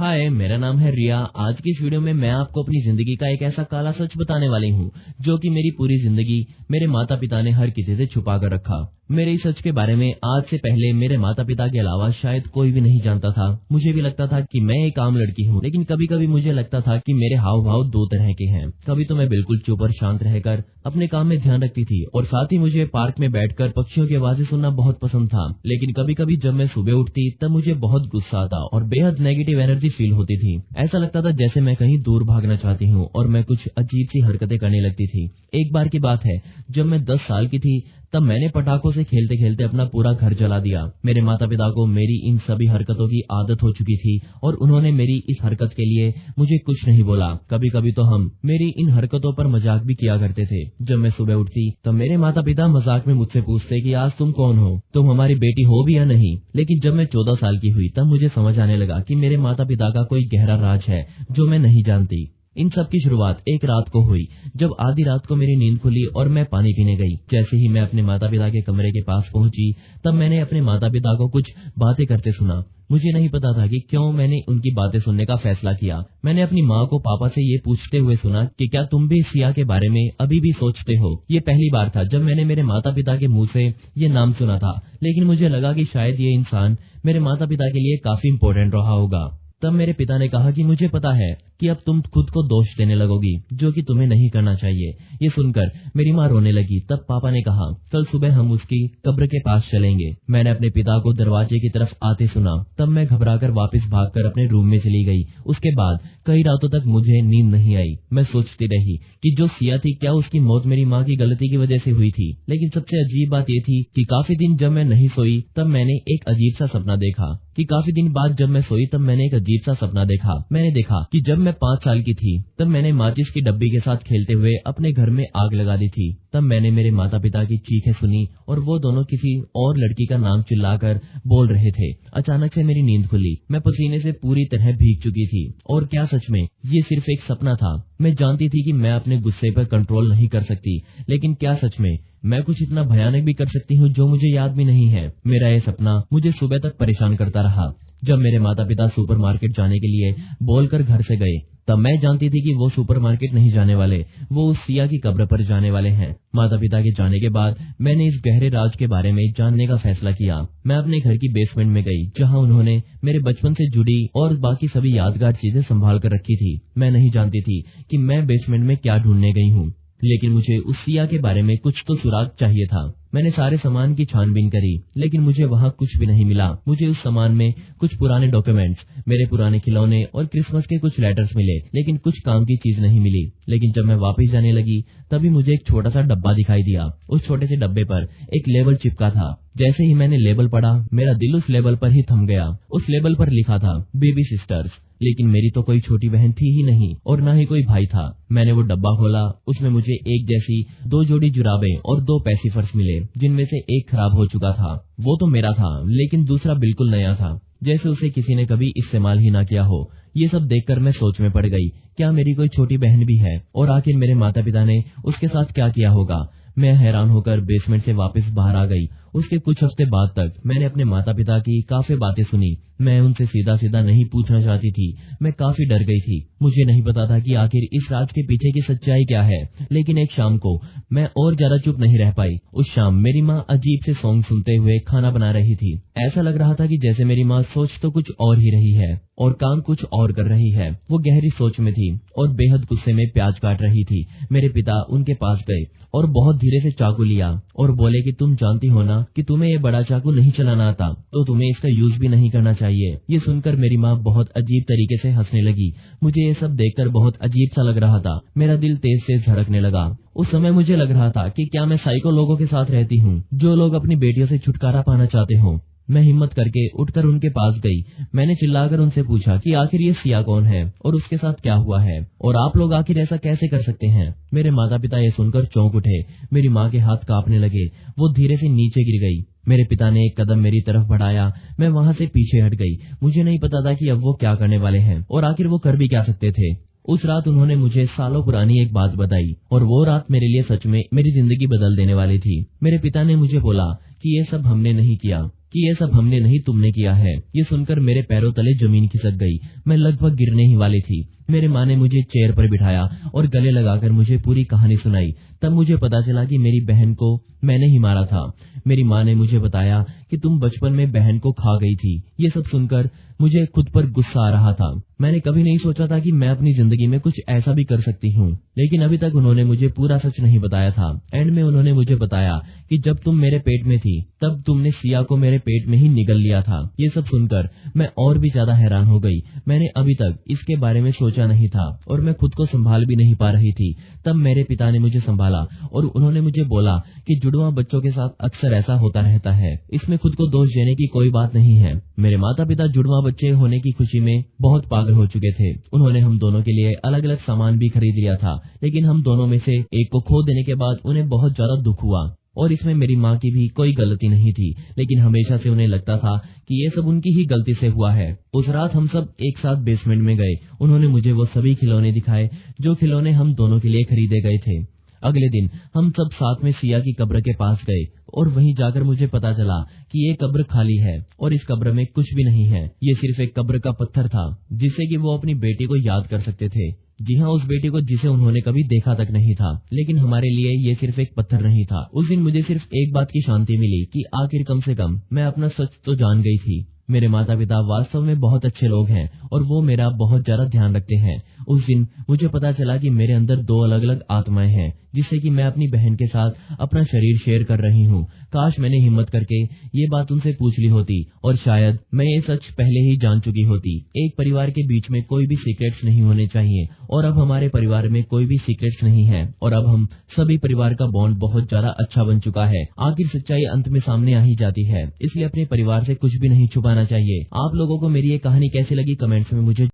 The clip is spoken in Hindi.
हाय, मेरा नाम है रिया। आज की इस वीडियो में मैं आपको अपनी जिंदगी का एक ऐसा काला सच बताने वाली हूँ जो कि मेरी पूरी जिंदगी मेरे माता पिता ने हर किसी से छुपा कर रखा। मेरे इस सच के बारे में आज से पहले मेरे माता पिता के अलावा शायद कोई भी नहीं जानता था। मुझे भी लगता था कि मैं एक आम लड़की हूँ, लेकिन कभी कभी मुझे लगता था कि मेरे हाव भाव दो तरह के हैं। कभी तो मैं बिल्कुल चुप और शांत रहकर अपने काम में ध्यान रखती थी और साथ ही मुझे पार्क में बैठकर पक्षियों की आवाजें सुनना बहुत पसंद था। लेकिन कभी कभी जब मैं सुबह उठती तब मुझे बहुत गुस्सा आता और बेहद नेगेटिव एनर्जी फील होती थी। ऐसा लगता था जैसे मैं कहीं दूर भागना चाहती हूँ और मैं कुछ अजीब सी हरकतें करने लगती थी। एक बार की बात है, जब मैं 10 साल की थी तब मैंने पटाखों से खेलते खेलते अपना पूरा घर जला दिया। मेरे माता पिता को मेरी इन सभी हरकतों की आदत हो चुकी थी और उन्होंने मेरी इस हरकत के लिए मुझे कुछ नहीं बोला। कभी कभी तो हम मेरी इन हरकतों पर मजाक भी किया करते थे। जब मैं सुबह उठती तब मेरे माता पिता मजाक में मुझसे पूछते कि आज तुम कौन हो, तुम हमारी बेटी हो भी या नहीं। लेकिन जब मैं 14 साल की हुई तब मुझे समझ आने लगा कि मेरे माता पिता का कोई गहरा राज है जो मैं नहीं जानती। इन सब की शुरुआत एक रात को हुई जब आधी रात को मेरी नींद खुली और मैं पानी पीने गई। जैसे ही मैं अपने माता पिता के कमरे के पास पहुंची तब मैंने अपने माता पिता को कुछ बातें करते सुना। मुझे नहीं पता था कि क्यों मैंने उनकी बातें सुनने का फैसला किया। मैंने अपनी माँ को पापा से ये पूछते हुए सुना कि क्या तुम भी सिया के बारे में अभी भी सोचते हो। ये पहली बार था जब मैंने मेरे माता पिता के मुंह से ये नाम सुना था, लेकिन मुझे लगा कि शायद ये इंसान मेरे माता पिता के लिए काफी इम्पोर्टेंट रहा होगा। तब मेरे पिता ने कहा कि मुझे पता है कि अब तुम खुद को दोष देने लगोगी, जो कि तुम्हें नहीं करना चाहिए। ये सुनकर मेरी माँ रोने लगी। तब पापा ने कहा कल सुबह हम उसकी कब्र के पास चलेंगे। मैंने अपने पिता को दरवाजे की तरफ आते सुना। तब मैं घबराकर वापस भागकर अपने रूम में चली गई। उसके बाद कई रातों तक मुझे नींद नहीं आई। मैं सोचती रही कि जो सिया थी क्या उसकी मौत मेरी माँ की गलती की वजह से हुई थी। लेकिन सबसे अजीब बात ये थी कि काफी दिन जब मैं नहीं सोई तब मैंने एक अजीब सा सपना देखा। काफी दिन बाद जब मैं सोई तब मैंने एक अजीब सा सपना देखा। मैंने देखा कि जब मैं 5 साल की थी तब मैंने माचिस की डब्बी के साथ खेलते हुए अपने घर में आग लगा दी थी। तब मैंने मेरे माता पिता की चीखें सुनी और वो दोनों किसी और लड़की का नाम चिल्लाकर बोल रहे थे। अचानक से मेरी नींद खुली। मैं पसीने से पूरी तरह भीग चुकी थी। और क्या सच में ये सिर्फ एक सपना था? मैं जानती थी कि मैं अपने गुस्से पर कंट्रोल नहीं कर सकती, लेकिन क्या सच में मैं कुछ इतना भयानक भी कर सकती हूँ जो मुझे याद भी नहीं है? मेरा ये सपना मुझे सुबह तक परेशान करता रहा। जब मेरे माता पिता सुपरमार्केट जाने के लिए बोलकर घर से गए तब मैं जानती थी कि वो सुपरमार्केट नहीं जाने वाले, वो उस सिया की कब्र पर जाने वाले हैं। माता पिता के जाने के बाद मैंने इस गहरे राज के बारे में जानने का फैसला किया। मैं अपने घर की बेसमेंट में गई जहां उन्होंने मेरे बचपन से जुड़ी और बाकी सभी यादगार चीजें संभाल कर रखी थी। मैं नहीं जानती थी कि मैं बेसमेंट में क्या ढूंढने गई हूँ, लेकिन मुझे उस सिया के बारे में कुछ तो सुराग चाहिए था। मैंने सारे सामान की छानबीन करी, लेकिन मुझे वहाँ कुछ भी नहीं मिला। मुझे उस सामान में कुछ पुराने डॉक्यूमेंट्स, मेरे पुराने खिलौने और क्रिसमस के कुछ लेटर्स मिले, लेकिन कुछ काम की चीज नहीं मिली। लेकिन जब मैं वापस जाने लगी तभी मुझे एक छोटा सा डब्बा दिखाई दिया। उस छोटे से डब्बे पर एक लेबल चिपका था। जैसे ही मैंने लेबल पढ़ा मेरा दिल उस लेबल पर ही थम गया। उस लेबल पर लिखा था बेबी सिस्टर्स, लेकिन मेरी तो कोई छोटी बहन थी ही नहीं और न ही कोई भाई था। मैंने वो डब्बा खोला। उसमें मुझे एक जैसी 2 जोड़ी जुराबें और 2 पैसिफर्स मिले, जिनमें से एक खराब हो चुका था। वो तो मेरा था, लेकिन दूसरा बिल्कुल नया था, जैसे उसे किसी ने कभी इस्तेमाल ही ना किया हो। ये सब देखकर मैं सोच में पड़ गई, क्या मेरी कोई छोटी बहन भी है और आखिर मेरे माता पिता ने उसके साथ क्या किया होगा? मैं हैरान होकर बेसमेंट से वापस बाहर आ गई। उसके कुछ हफ्ते बाद तक मैंने अपने माता पिता की काफी बातें सुनी। मैं उनसे सीधा सीधा नहीं पूछना चाहती थी। मैं काफी डर गई थी। मुझे नहीं पता था कि आखिर इस राज के पीछे की सच्चाई क्या है। लेकिन एक शाम को मैं और ज्यादा चुप नहीं रह पाई। उस शाम मेरी माँ अजीब से सॉन्ग सुनते हुए खाना बना रही थी। ऐसा लग रहा था कि जैसे मेरी माँ सोच तो कुछ और ही रही है और काम कुछ और कर रही है। वो गहरी सोच में थी और बेहद गुस्से में प्याज काट रही थी। मेरे पिता उनके पास गए और बहुत धीरे से चाकू लिया और बोले कि तुम जानती हो ना कि तुम्हें ये बड़ा चाकू नहीं चलाना आता, तो तुम्हें इसका यूज भी नहीं करना चाहिए। ये सुनकर मेरी माँ बहुत अजीब तरीके से हंसने लगी। मुझे ये सब देखकर बहुत अजीब सा लग रहा था। मेरा दिल तेज तेज धड़कने लगा। उस समय मुझे लग रहा था कि क्या मैं साइको लोगों के साथ रहती हूँ, जो लोग अपनी बेटियों से छुटकारा पाना चाहते हो। मैं हिम्मत करके उठकर उनके पास गई। मैंने चिल्लाकर उनसे पूछा कि आखिर ये सिया कौन है और उसके साथ क्या हुआ है और आप लोग आखिर ऐसा कैसे कर सकते हैं? मेरे माता पिता ये सुनकर चौंक उठे। मेरी माँ के हाथ कांपने लगे। वो धीरे से नीचे गिर गई। मेरे पिता ने एक कदम मेरी तरफ बढ़ाया। मैं वहाँ से पीछे हट गई। मुझे नहीं पता था कि अब वो क्या करने वाले हैं और आखिर वो कर भी क्या सकते थे। उस रात उन्होंने मुझे सालों पुरानी एक बात बताई और वो रात मेरे लिए सच में मेरी जिंदगी बदल देने वाली थी। मेरे पिता ने मुझे बोला कि ये सब हमने नहीं किया, कि ये सब हमने नहीं तुमने किया है। ये सुनकर मेरे पैरों तले जमीन खिसक गई। मैं लगभग गिरने ही वाली थी। मेरे माँ ने मुझे चेयर पर बिठाया और गले लगाकर मुझे पूरी कहानी सुनाई। तब मुझे पता चला कि मेरी बहन को मैंने ही मारा था। मेरी माँ ने मुझे बताया कि तुम बचपन में बहन को खा गई थी। ये सब सुनकर मुझे खुद पर गुस्सा आ रहा था। मैंने कभी नहीं सोचा था कि मैं अपनी जिंदगी में कुछ ऐसा भी कर सकती हूँ, लेकिन अभी तक उन्होंने मुझे पूरा सच नहीं बताया था। एंड में उन्होंने मुझे बताया कि जब तुम मेरे पेट में थी तब तुमने सिया को मेरे पेट में ही निगल लिया था। ये सब सुनकर मैं और भी ज्यादा हैरान हो गई। मैंने अभी तक इसके बारे में सोचा नहीं था और मैं खुद को संभाल भी नहीं पा रही थी। तब मेरे पिता ने मुझे संभाला और उन्होंने मुझे बोला कि जुड़वा बच्चों के साथ अक्सर ऐसा होता रहता है, इसमें खुद को दोष देने की कोई बात नहीं है। मेरे माता पिता जुड़वा बच्चे होने की खुशी में बहुत पागल हो चुके थे। उन्होंने हम दोनों के लिए अलग अलग सामान भी खरीद लिया था, लेकिन हम दोनों में से एक को खो देने के बाद उन्हें बहुत ज्यादा दुख हुआ। और इसमें मेरी माँ की भी कोई गलती नहीं थी, लेकिन हमेशा से उन्हें लगता था कि ये सब उनकी ही गलती से हुआ है। उस रात हम सब एक साथ बेसमेंट में गए। उन्होंने मुझे वो सभी खिलौने दिखाए जो खिलौने हम दोनों के लिए खरीदे गए थे। अगले दिन हम सब साथ में सिया की कब्र के पास गए और वहीं जाकर मुझे पता चला कि ये कब्र खाली है और इस कब्र में कुछ भी नहीं है। ये सिर्फ एक कब्र का पत्थर था जिससे कि वो अपनी बेटी को याद कर सकते थे। जी हाँ, उस बेटी को जिसे उन्होंने कभी देखा तक नहीं था। लेकिन हमारे लिए ये सिर्फ एक पत्थर नहीं था। उस दिन मुझे सिर्फ एक बात की शांति मिली कि आखिर कम से कम मैं अपना सच तो जान गई थी। मेरे माता पिता वास्तव में बहुत अच्छे लोग हैं और वो मेरा बहुत ज्यादा ध्यान रखते हैं। उस दिन मुझे पता चला कि मेरे अंदर दो अलग अलग आत्माएं हैं, जिससे कि मैं अपनी बहन के साथ अपना शरीर शेयर कर रही हूँ। काश मैंने हिम्मत करके ये बात उनसे पूछ ली होती और शायद मैं ये सच पहले ही जान चुकी होती। एक परिवार के बीच में कोई भी सीक्रेट्स नहीं होने चाहिए और अब हमारे परिवार में कोई भी सीक्रेट्स नहीं है और अब हम सभी परिवार का बॉन्ड बहुत ज्यादा अच्छा बन चुका है। आखिर सच्चाई अंत में सामने आ ही जाती है, इसलिए अपने परिवार से कुछ भी नहीं छुपाना चाहिए। आप लोगों को मेरी ये कहानी कैसी लगी कमेंट्स में मुझे